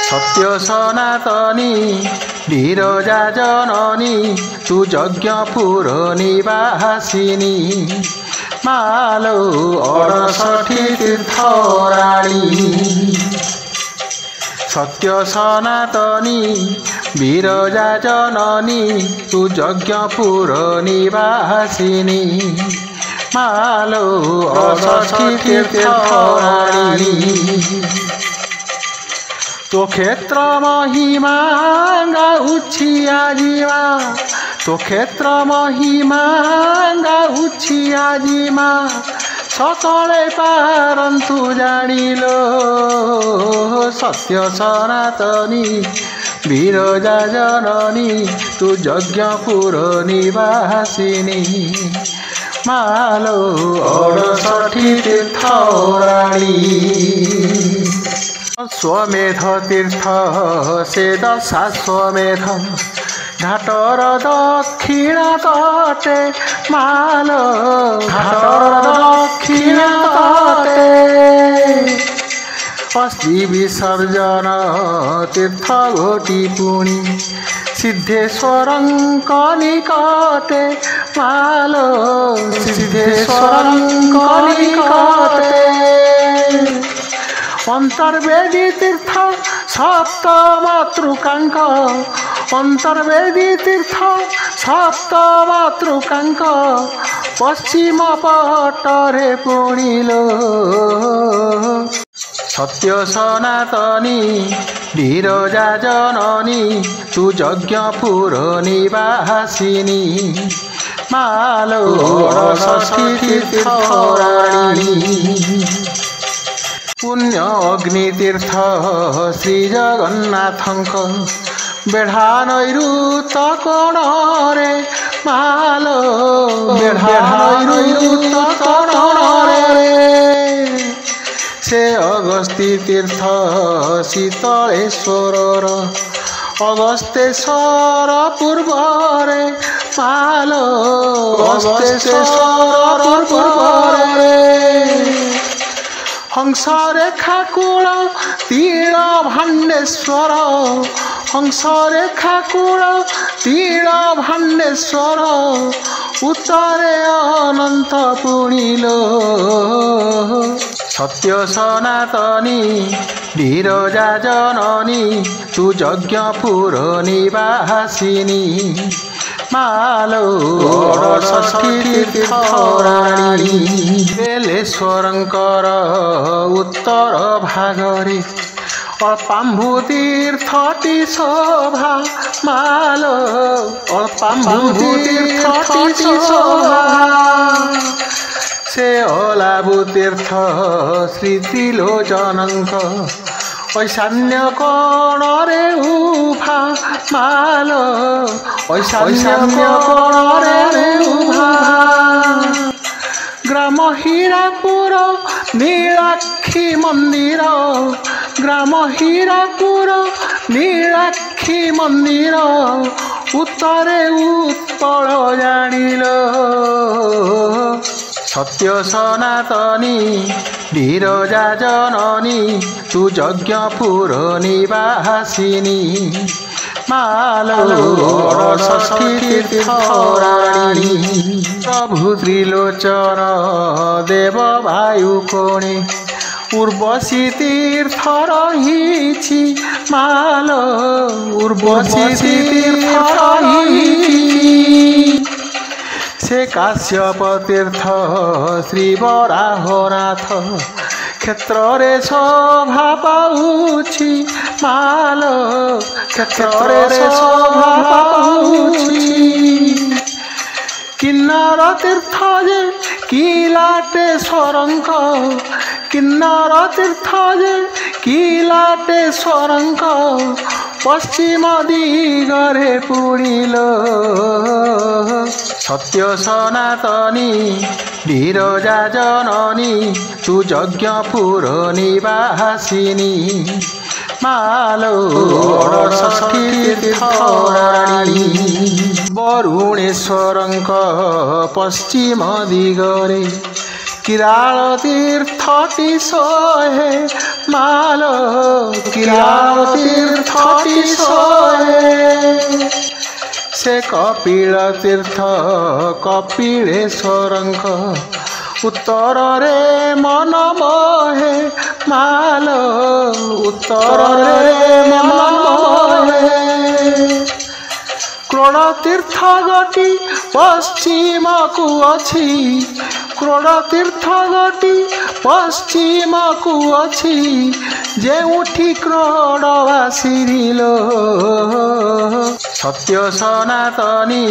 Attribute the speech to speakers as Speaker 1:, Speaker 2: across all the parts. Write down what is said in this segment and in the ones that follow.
Speaker 1: सत्य सनातनी विरजा जननी तू यज्ञपुर निवासिनी मालो 68 तीर्थराणी सत्य सनातनी विरजा जननी तू यज्ञपुर निवासिनी मालो 68 तीर्थराणी तो क्षेत्र महिमा गाउछि आजिमा तो क्षेत्र महिमा गाउछि आजिमा सकले पारन्तु जानिलो सत्य सनातनी विरजा जननी तू यज्ञपुर निवासिनी मालो 68 तीर्थराणी स्वमेध तीर्थ से दशाश्वमेध घाटर दक्षिण तटे मालो घाटर दक्षिण तटे अस्थि विसर्जन तीर्थ घोटी पुणी सिद्धेश्वरंक निकटे मालो सिद्धेश्वरंक निकटे अंतर्वेदी तीर्थ सप्त मातृकांक अंतर्वेदी तीर्थ सप्त मातृकांक पश्चिम पटरे पुणिलो सत्य सनातनी विरजा जननी तू यज्ञपुर निवासिनी मालो 68 तीर्थराणी पुण्य अग्नितीर्थ श्री जगन्नाथंक बेढ़ा नईरु तकणरे मालो बेढ़ा नईरु तकणरे से अगस्ती तीर्थ शीतलेश्वर अगस्तेश्वर पूर्वरे मालो अगस्तेश्वर पूर्वरे हंसरेखा कूल तीर भाण्डेश्वर हंसरेखा कूल तीर भाण्डेश्वर उत्तरे अनंत पुणिलो सत्य सनातनी विरजा जननी तू यज्ञपुर निवासिनी मालो 68 तीर्थराणी बेलेश्वरंकर उत्तर भागरे अल्पाम्भु तीर्थटी शोभा मालो अल्पाम्भु तीर्थटी शोभा से अलाबु तीर्थ श्री त्रिलोचनंक ऐशान्य कोणरे उभा मालो ऐशान्य कोणरे उभा ग्राम हीरापुर नीलाक्षी मंदिर ग्राम हीरापुर नीलाक्षी मंदिर उत्तरे उत्पल जानिलो सत्य सनातनी विरजा जननी तू यज्ञपुर निवासिनी मालो 68 तीर्थराणी प्रभु त्रिलोचन देव वायु कोणे उर्वशी तीर्थ रहिछि मालो उर्वशी तीर्थ रहिछि से काश्यप तीर्थ श्री वराहनाथ क्षेत्र रे शोभा पाउछि मालो क्षेत्र रे शोभा पाउछि किन्नर तीर्थ जे कीलाटेश्वरंक किन्नर तीर्थ जे कीलाटेश्वरंक पश्चिम दिगरे पुणिलो सत्य सनातनी विरजा जननी तू यज्ञपुर निवासिनी मालो 68 तीर्थराणी वरुणेश्वरंक पश्चिम दिगरे किराल तीर्थटी सोहे ମାଲୋ କିରାଳ ତୀର୍ଥଟି ସଏ ସେ କପିଳ ତୀର୍ଥ କପିଳେଶ୍ୱରଙ୍କ ଉତ୍ତରରେ ମନ ମୋହେ ମାଲୋ ଉତ୍ତରରେ ମନ ମୋହେ କ୍ରୋଡ଼ ତୀର୍ଥ ଗଟି ପଶ୍ଚିମକୁ ଅଛି କ୍ରୋଡ଼ ତୀର୍ଥ ଗଟି ପଶ୍ଚିମକୁ ଅଛି ଯେଉଁଠି କ୍ରୋଡ଼ ବାସିରିଲୋ ସତ୍ୟ ସନାତନୀ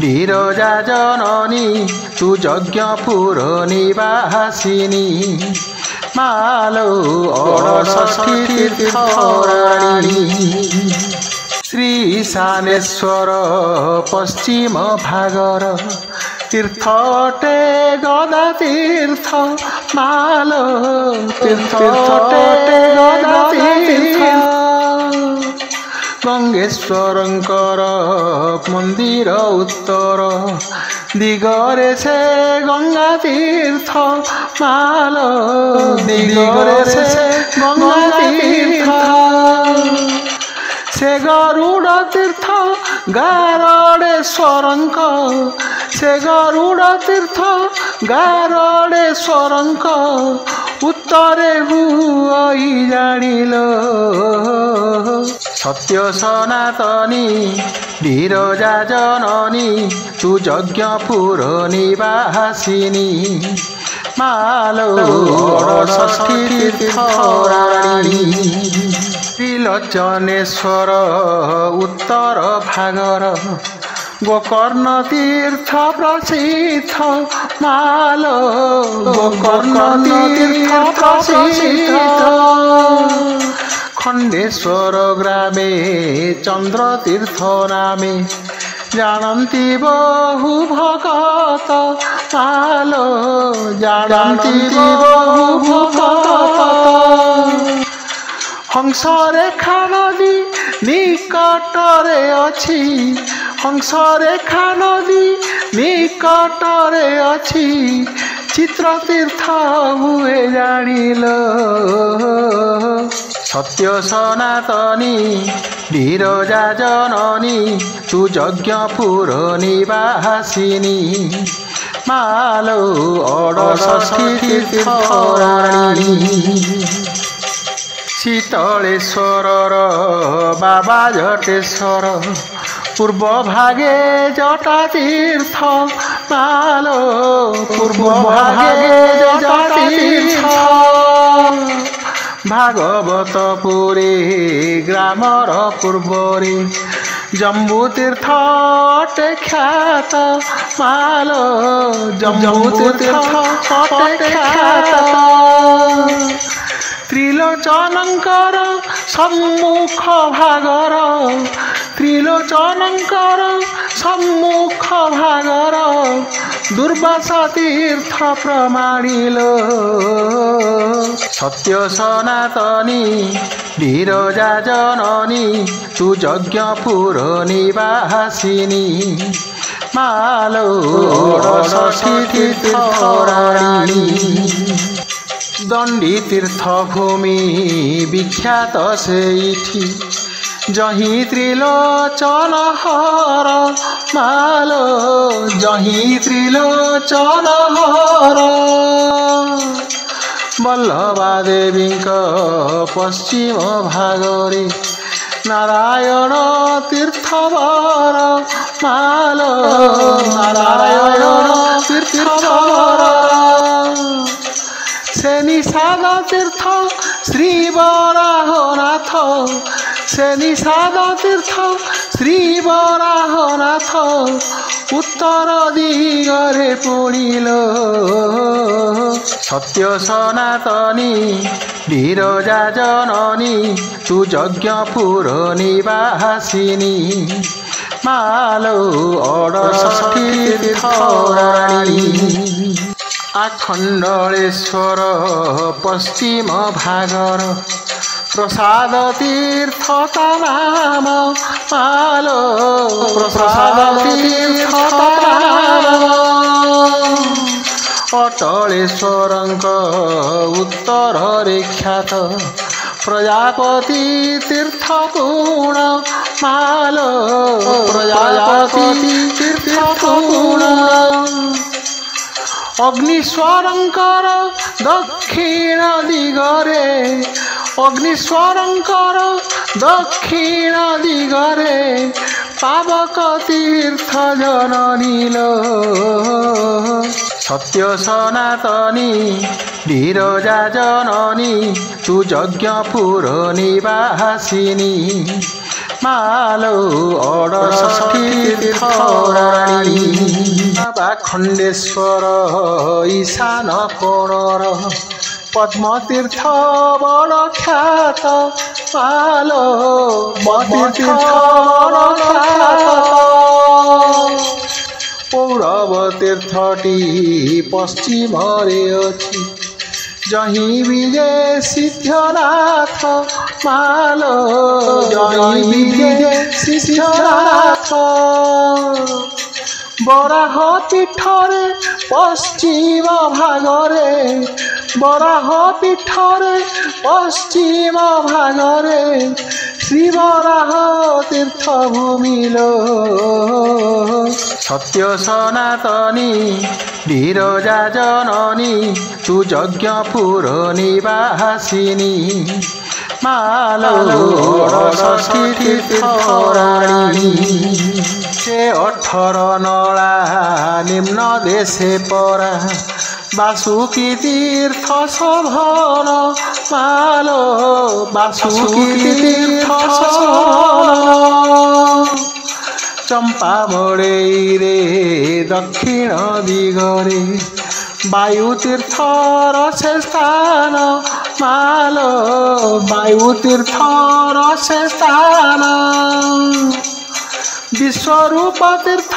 Speaker 1: ବିରଜା ଜନନୀ ତୁ ଯଜ୍ଞପୁର ନିବାସିନୀ ମାଲୋ ଷଷ୍ଠୀ ତୀର୍ଥରାଣୀ ଶ୍ରୀ ଶାନେଶ୍ୱର ପଶ୍ଚିମ ଭାଗର ତୀର୍ଥ ଅଟେ ଗଦା ତୀର୍ଥ ମାଲୋ ତୀର୍ଥ ଅଟେ ଗଦା ତୀର୍ଥ ଗଙ୍ଗେଶ୍ୱରଙ୍କର ମନ୍ଦିର ଉତ୍ତର ଦିଗରେ ସେ ଗଙ୍ଗା ତୀର୍ଥ ମାଲୋ ଦିଗରେ ସେ ଗଙ୍ଗା ତୀର୍ଥ ସେ ଗରୁଡ଼ ତୀର୍ଥ ଗାରଡ଼େଶ୍ୱରଙ୍କ ସେ ଗରୁଡ଼ ତୀର୍ଥ ଗାରଡ଼େଶ୍ୱରଙ୍କ ଉତ୍ତରେ ହୁଇ ଜାଣିଲ ସତ୍ୟ ସନାତନୀ ବିରଜା ଜନନୀ ତୁ ଯଜ୍ଞପୁର ନିବାସିନୀ ମାଲୋ ଷଷ୍ଠୀ ତୀର୍ଥରାଣୀ ତ୍ରିଲୋଚନେଶ୍ୱର ଉତ୍ତର ଭାଗର ଗୋକର୍ଣ୍ଣ ତୀର୍ଥ ପ୍ରସିଦ୍ଧ ମାଲୋ ଗୋକର୍ଣ୍ଣ ତୀର୍ଥ ପ୍ରସିଦ୍ଧ ଖଣ୍ଡେଶ୍ୱର ଗ୍ରାମେ ଚନ୍ଦ୍ର ତୀର୍ଥ ନାମେ ଜାଣନ୍ତି ବହୁ ଭଗତ ମାଲୋ ଜାଣନ୍ତି ବହୁ ଭଗତ ହଂସରେଖା ନଦୀ ନିକଟରେ ଅଛି ହଂସରେଖା ନଦୀ ନିକଟରେ ଅଛି ଚିତ୍ର ତୀର୍ଥ ହୁଏ ଜାଣିଲ ସତ୍ୟ ସନାତନୀ ବିରଜା ଜନନୀ ତୁ ଯଜ୍ଞପୁର ନିବାସିନୀ ମାଲୋ ଷଷ୍ଠୀ ତୀର୍ଥରାଣୀ ଶୀତଳେଶ୍ୱରର ବାବା ଜଟେଶ୍ୱର ପୂର୍ବ ଭାଗେ ଜଟା ତୀର୍ଥ ମାଲୋ ପୂର୍ବ ଭାଗେ ଜଟା ତୀର୍ଥ ଭାଗବତପୁରେ ଗ୍ରାମର ପୂର୍ବରେ ଜମ୍ବୁ ତୀର୍ଥ ଅଟେ ଖ୍ୟାତ ମାଲୋ ଜମ୍ବୁ ତୀର୍ଥ ଅଟେ ଖ୍ୟାତ ତ୍ରିଲୋଚନଙ୍କର ସମ୍ମୁଖ ଭାଗର ତ୍ରିଲୋଚନଙ୍କର ସମ୍ମୁଖ ଭାଗର ଦୁର୍ବାସା ତୀର୍ଥ ପ୍ରମାଣିଲ ସତ୍ୟ ସନାତନୀ ବିରଜା ଜନନୀ ତୁ ଯଜ୍ଞପୁର ନିବାସିନୀ ମାଲୋ ଷଷ୍ଠୀ ତୀର୍ଥରାଣୀ ଦଣ୍ଡୀ ତୀର୍ଥ ଭୂମି ବିଖ୍ୟାତ ସେଇଠି ଜହିଁ ତ୍ରିଲୋଚନ ହର ମାଲୋ ଜହିଁ ତ୍ରିଲୋଚନ ହର ବଲ୍ଲଭା ଦେବୀଙ୍କ ପଶ୍ଚିମ ଭାଗରେ ନାରାୟଣ ତୀର୍ଥବର ମାଲୋ ନାରାୟଣ ତୀର୍ଥବର ସେ ନିଷାଦ ତୀର୍ଥ ଶ୍ରୀ ବରାହନାଥ ସେ ନିଷାଦ ତୀର୍ଥ ଶ୍ରୀ ବରାହନାଥ ଉତ୍ତର ଦିଗରେ ପଡ଼ିଲ ସତ୍ୟ ସନାତନୀ ବିରଜା ଜନନୀ ତୁ ଯଜ୍ଞପୁର ନିବାସିନୀ ମାଲୋ ଷଷ୍ଠୀ ତୀର୍ଥରାଣୀ ଆଖଣ୍ଡଳେଶ୍ୱର ପଶ୍ଚିମ ଭାଗର ପ୍ରସାଦ ତୀର୍ଥ ତା ନାମ ମାଲୋ ପ୍ରସାଦ ତୀର୍ଥ ତା ନାମ ଅଟଳେଶ୍ୱରଙ୍କ ଉତ୍ତରରେ ଖ୍ୟାତ ପ୍ରଜାପତି ତୀର୍ଥ ଗୁଣ ମାଲ ପ୍ରଜାପତି ତୀର୍ଥ ଗୁଣ ଅଗ୍ନିଶ୍ୱରଙ୍କର ଦକ୍ଷିଣ ଦିଗରେ ଅଗ୍ନିଶ୍ୱରଙ୍କର ଦକ୍ଷିଣ ଦିଗରେ ପାବକ ତୀର୍ଥ ଜନନୀଲ ସତ୍ୟ ସନାତନୀ ବିରଜା ଜନନୀ ତୁ ଯଜ୍ଞପୁର ନିବାସିନୀ ମାଲୋ ଅଡ଼ଷଠି ତୀର୍ଥରାଣୀ ବାବା ଖଣ୍ଡେଶ୍ୱର ଈଶାନ କୋଣର ପଦ୍ମତୀର୍ଥ ବଡ଼ ଖ୍ୟାତ ମାଲୋ ପଦ୍ମତୀର୍ଥ ବଡ଼ ଖ୍ୟାତ ପୌରବ ତୀର୍ଥଟି ପଶ୍ଚିମରେ ଅଛି ଜହିଁ ବିଜେ ସିଦ୍ଧନାଥ ମାଲୋ ଜହିଁ ବିଜେ ସିଦ୍ଧନାଥ ବରାହ ପୀଠରେ ପଶ୍ଚିମ ଭାଗରେ ବରାହ ପୀଠରେ ପଶ୍ଚିମ ଭାଗରେ ଶ୍ରୀବରାହ ତୀର୍ଥ ଭୂମିଲୋ ସତ୍ୟ ସନାତନୀ ବିରଜା ଜନନୀ ତୁ ଯଜ୍ଞପୁର ନିବାସିନୀ ମାଲୋ ଅଡ଼ଷଠି ତୀର୍ଥରାଣୀ ସେ 18 ନଳା ନିମ୍ନ ଦେଶେ ପରା ବାସୁକୀ ତୀର୍ଥ ଶୋଭନ ମାଲୋ ବାସୁକୀ ତୀର୍ଥ ଶୋଭନ ଚମ୍ପା ମଡ଼େଇରେ ଦକ୍ଷିଣ ଦିଗରେ ବାୟୁ ତୀର୍ଥର ସେ ସ୍ଥାନ ମାଲୋ ବାୟୁ ତୀର୍ଥର ସେ ସ୍ଥାନ ବିଶ୍ୱରୂପ ତୀର୍ଥ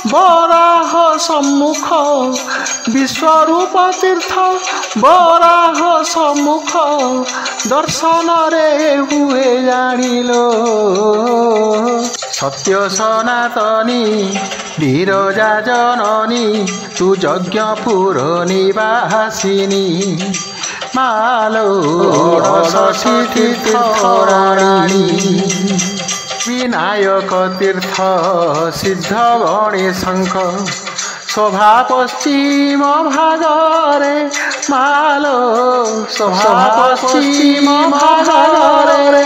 Speaker 1: ବରାହ ସମ୍ମୁଖ ବିଶ୍ୱରୂପ ତୀର୍ଥ ବରାହ ସମ୍ମୁଖ ଦର୍ଶନରେ ହୁଏ ଜାଣିଲୋ ସତ୍ୟ ସନାତନୀ ବିରଜା ଜନନୀ ତୁ ଯଜ୍ଞପୁର ନିବାସିନୀ ମାଲୋ ଅଡ଼ଷଠି ତୀର୍ଥରାଣୀ ବିନାୟକ ତୀର୍ଥ ସିଦ୍ଧ ଗଣେଶଙ୍କ ଶୋଭା ପଶ୍ଚିମ ଭାଗରେ ମାଲୋ ଶୋଭା ପଶ୍ଚିମ ଭାଗରେ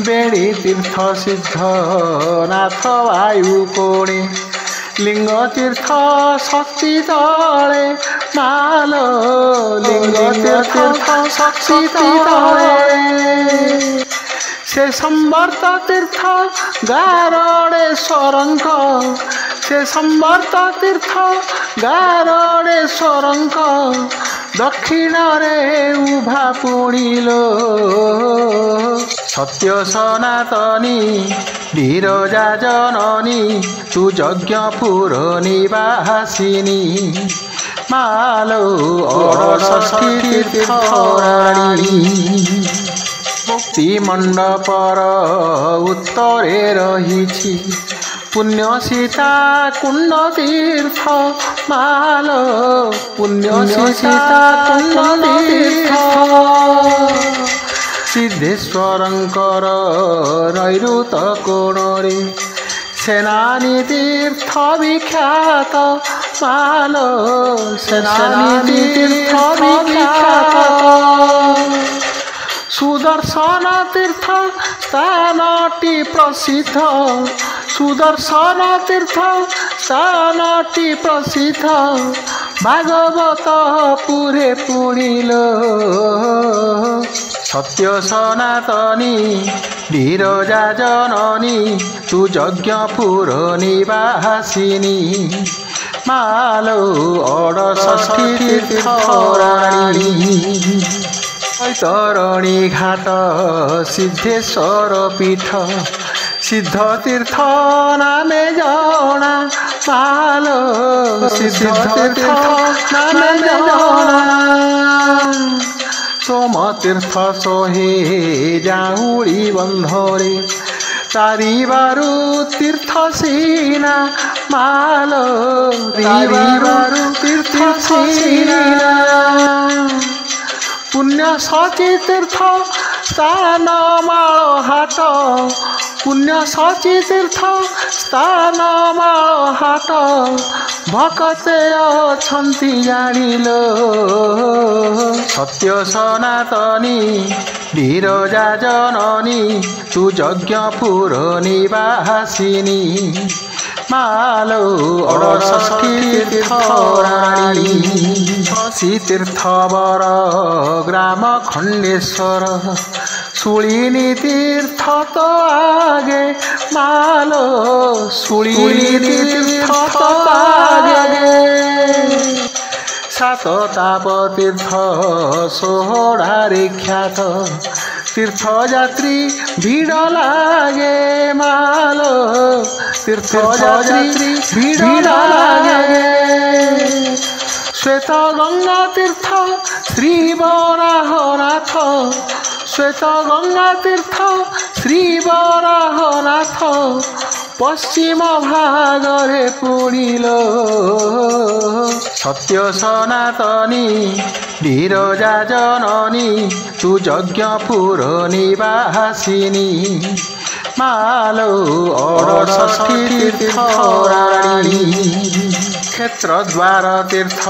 Speaker 1: ବେଣୀ ତୀର୍ଥ ସିଦ୍ଧ ନାଥ ବାୟୁ କୋଣେ ଲିଙ୍ଗ ତୀର୍ଥ ଶକ୍ତି ତଳେ ମାଲୋ ଲିଙ୍ଗ ତୀର୍ଥ ଶକ୍ତି ତଳେ ସେ ସମ୍ବର୍ତ୍ତ ତୀର୍ଥ ଗାରଣେଶ୍ୱରଙ୍କ ସେ ସମ୍ବର୍ତ୍ତ ତୀର୍ଥ ଗାରଣେଶ୍ୱରଙ୍କ ଦକ୍ଷିଣରେ ଉଭା ପୁଣିଲୋ ସତ୍ୟ ସନାତନୀ ବିରଜା ଜନନୀ ତୁ ଯଜ୍ଞପୁର ନିବାସିନୀ ମାଲୋ ଅଡ଼ଷଠି ତୀର୍ଥରାଣୀ ମୁକ୍ତି ମଣ୍ଡପର ଉତ୍ତରେ ରହିଛି ପୁଣ୍ୟ ସୀତା କୁଣ୍ଡ ତୀର୍ଥ ମାଲୋ ପୁଣ୍ୟ ସୀତା କୁଣ୍ଡ ତୀର୍ଥ ସିଦ୍ଧେଶ୍ୱରଙ୍କର ନୈଋତ କୋଣରେ ସେନାନୀ ତୀର୍ଥ ବିଖ୍ୟାତ ମାଲୋ ସେନାନୀ ତୀର୍ଥ ବିଖ୍ୟାତ ସୁଦର୍ଶନ ତୀର୍ଥ ସ୍ଥାନଟି ପ୍ରସିଦ୍ଧ ସୁଦର୍ଶନ ତୀର୍ଥ ସ୍ଥାନଟି ପ୍ରସିଦ୍ଧ ଭାଗବତ ପୁରେ ପୁଣିଲୋ ସତ୍ୟ ସନାତନୀ ବିରଜା ଜନନୀ ତୁ ଯଜ୍ଞପୁର ନିବାସିନୀ ମାଲୋ ଅଡ଼ଷଠି ତୀର୍ଥରାଣୀ ତରଣୀ ଘାଟ ସିଦ୍ଧେଶ୍ୱର ପୀଠ ସିଦ୍ଧ ତୀର୍ଥ ନାମେ ଜଣା ମାଲୋ ସିଦ୍ଧ ତୀର୍ଥ ନାମେ ଜଣା ସୋମ ତୀର୍ଥ ସୋହେ ଜାଉଳି ବନ୍ଧରେ ଚାରିବାରୁ ତୀର୍ଥ ସିନା ମାଲୋ ରିବାରୁ ତୀର୍ଥ ପୁଣ୍ୟ ସଚି ତୀର୍ଥ ସ୍ଥାନ ମାଳ ହାଟ ପୁଣ୍ୟ ସଚି ତୀର୍ଥ ସ୍ଥାନ ମାଳ ହାଟ ଭକତେ ଅଛନ୍ତି ଜାଣିଲ ସତ୍ୟ ସନାତନୀ ବିରଜା ଜନନୀ ତୁ ଯଜ୍ଞପୁର ନିବାସିନୀ ମାଲୋ ଅଡ଼ଷଠି ତୀର୍ଥରାଣୀ ତୀର୍ଥବର ଗ୍ରାମ ଖଣ୍ଡେଶ୍ୱର ଶୂଳିନୀ ତୀର୍ଥ ତ ଆଗେ ମାଲୋ ଶୂଳିନୀ ତୀର୍ଥ ତ ଆଗେ ସାତ ତାପ ତୀର୍ଥ ଷୋହଳାରେ ଖ୍ୟାତ ତୀର୍ଥଯାତ୍ରୀ ଭିଡ଼ ଲାଗେ ମାଲୋ ତୀର୍ଥଯାତ୍ରୀ ଭିଡ଼ ଲାଗେ ଶ୍ୱେତ ଗଙ୍ଗା ତୀର୍ଥ ଶ୍ରୀ ବରାହନାଥ ଶ୍ୱେତ ଗଙ୍ଗା ତୀର୍ଥ ଶ୍ରୀ ବରାହନାଥ ପଶ୍ଚିମ ଭାଗରେ ପୁଣିଲ ସତ୍ୟ ସନାତନୀ ବିରଜା ଜନନୀ ତୁ ଯଜ୍ଞପୁର ନିବାସିନୀ ମାଲୋ ଅଡ଼ଷଠି ତୀର୍ଥରାଣୀ କ୍ଷେତ୍ରଦ୍ୱାର ତୀର୍ଥ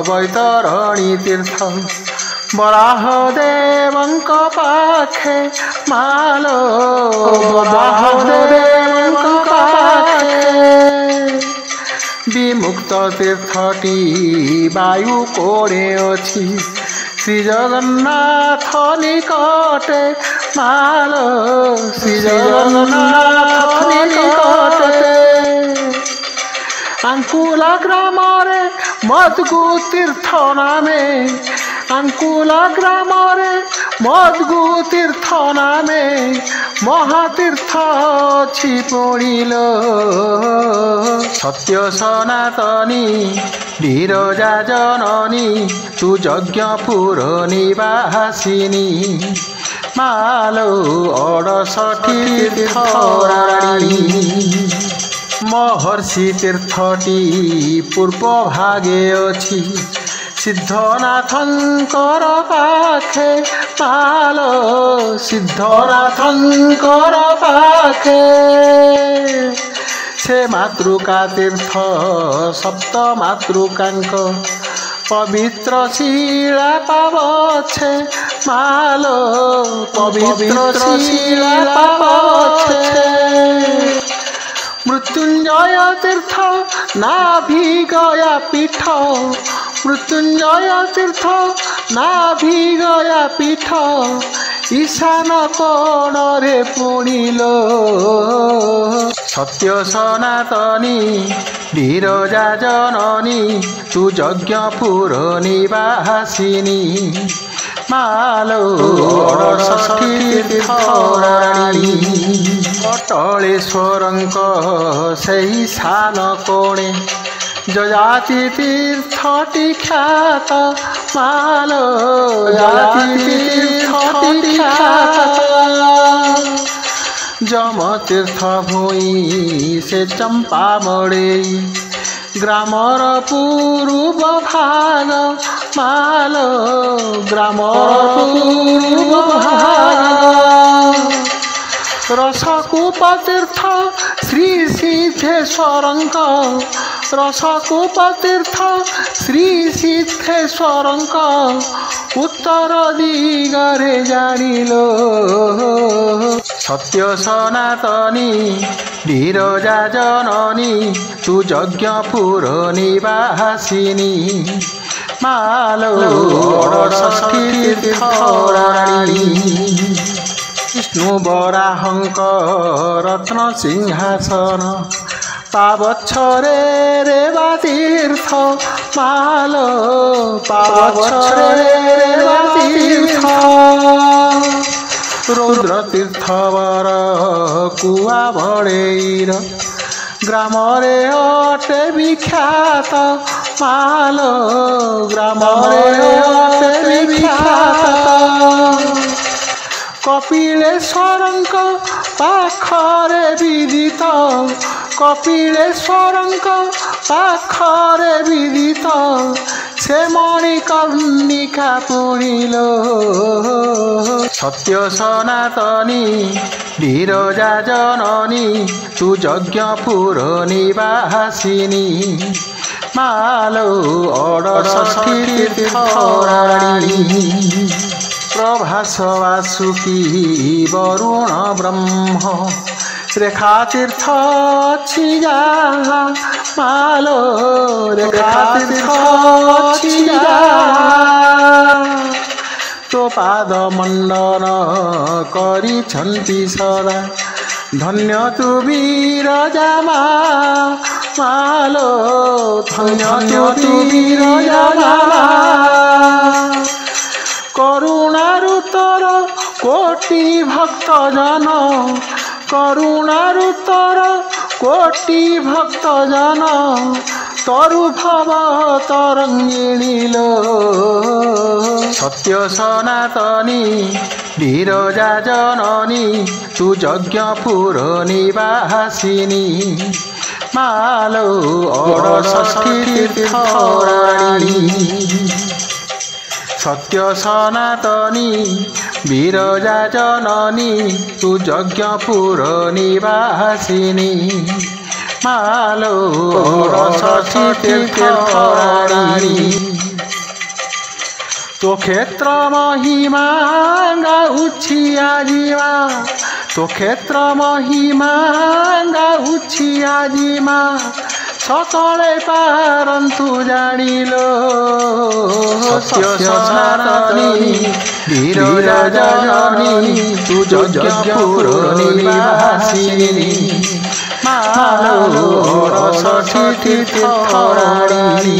Speaker 1: ବୈତରଣୀ ତୀର୍ଥ ବରାହଦେବଙ୍କ ପାଖେ ମାଲୋ ବରାହଦେବଙ୍କ ପାଖେ ବିମୁକ୍ତ ତୀର୍ଥଟି ବାୟୁ କୋଡ଼େ ଅଛି ଶ୍ରୀ ଜଗନ୍ନାଥ ନିକଟେ ମାଲୋ ଶ୍ରୀ ଜଗନ୍ନାଥ ନିକଟେ ଆଙ୍କୁଲା ଗ୍ରାମରେ ମଦଗୁ ତୀର୍ଥ ନାମେ ଆଙ୍କୁଲା ଗ୍ରାମରେ ମଦଗୁ ତୀର୍ଥ ନାମେ ମହାତୀର୍ଥ ଅଛି ପୁଣିଲ ସତ୍ୟ ସନାତନୀ ବିରଜା ଜନନୀ ତୁ ଯଜ୍ଞପୁର ନିବାସିନୀ ମାଲୋ ଅଡ଼ଷଠି ତୀର୍ଥରାଣୀ ମହର୍ଷି ତୀର୍ଥଟି ପୂର୍ବ ଭାଗେ ଅଛି ସିଦ୍ଧନାଥଙ୍କର ପାଖେ ମାଲୋ ସିଦ୍ଧନାଥଙ୍କର ପାଖେ ସେ ମାତୃକା ତୀର୍ଥ ସପ୍ତ ମାତୃକାଙ୍କ ପବିତ୍ର ଶିଳା ପାବଛେ ମାଲୋ ପବିତ୍ର ଶିଳା ପାବଛେ ମୃତ୍ୟୁଞ୍ଜୟ ତୀର୍ଥ ନାଭିଗୟା ପୀଠ ମୃତ୍ୟୁଞ୍ଜୟ ତୀର୍ଥ ନାଭିଗୟା ପୀଠ ଈଶାନ କୋଣରେ ପୁଣିଲ ସତ୍ୟ ସନାତନୀ ବିରଜା ଜନନୀ ତୁ ଯଜ୍ଞପୁର ନିବାସିନୀ ମାଲୋ ଅଡ଼ଷଠି ତୀର୍ଥରାଣୀ କଟଳେଶ୍ୱରଙ୍କ ସେହି ସାନ କୋଣେ ଯଯାତି ତୀର୍ଥଟି ଖ୍ୟାତ ମାଲୋ ଯଯାତି ତୀର୍ଥଟି ଖ୍ୟାତ ଯମ ତୀର୍ଥ ଭୂଇଁ ସେ ଚମ୍ପା ମଡ଼େଇ ଗ୍ରାମର ପୂର୍ବ ଭାଗ ମାଲୋ ଗ୍ରାମର ପୂର୍ବ ଭାଗ ରସକୂପ ତୀର୍ଥ ଶ୍ରୀ ସିଦ୍ଧେଶ୍ୱରଙ୍କ ରସକୂପ ତୀର୍ଥ ଶ୍ରୀ ସିଦ୍ଧେଶ୍ୱରଙ୍କ ଉତ୍ତର ଦିଗରେ ଜାଣିଲ ସତ୍ୟ ସନାତନୀ ବିରଜା ଜନନୀ ତୁ ଯଜ୍ଞପୁର ନିବାସିନୀ ମାଲୋ ଅଡ଼ଷଠି ତୀର୍ଥରାଣୀ ବିଷ୍ଣୁ ବରାହଙ୍କ ରତ୍ନ ସିଂହାସନ ପାବଛରେ ରେବା ତୀର୍ଥ ମାଲୋ ପାବଛରେ ରେବା ତୀର୍ଥ ରୌଦ୍ର ତୀର୍ଥବର କୁଆ ବଡ଼େଇର ଗ୍ରାମରେ ଅଟେ ବିଖ୍ୟାତ ମାଲୋ ଗ୍ରାମରେ ଅଟେ ବିଖ୍ୟାତ କପିଳେଶ୍ୱରଙ୍କ ପାଖରେ ବିଦିତ କପିଳେଶ୍ୱରଙ୍କ ପାଖରେ ବିଦିତ ସେ ମଣିକର୍ଣ୍ଣିକା ପୁଣିଲୋ ସତ୍ୟ ସନାତନୀ ବିରଜା ଜନନୀ ତୁ ଯଜ୍ଞପୁର ନିବାସିନୀ ମାଲୋ ଅଡ଼ଷଠି ତୀର୍ଥରାଣୀ प्रभास वासुकी वरुण ब्रह्म रेखा तीर्थ छिया मालो रेखा तीर्थ छिया तो पाद मंडन करी छंती सदा धन्य तु विरजा मालो धन्य तु विरजा करुणारुतर कोटि भक्त जन करुणारुतर कोटि भक्त जन तरु भव तरंगिणीलो सत्य सनातनी विरजा जननी तु यज्ञपुर निवासिनी मालो अड़षठी तीर्थराणी सत्य सनातनी विरजा जननी तु यज्ञपुर निवासिनी मालो अड़षठी तीर्थराणी तो क्षेत्र महिमा गाउछि आजिमा तो क्षेत्र महिमा गाउछि आजिमा सकले पारंतु जानिलो सत्य सनातनी विरजा जननी तु यज्ञपुर निवासिनी मालो अड़षठी तीर्थराणी।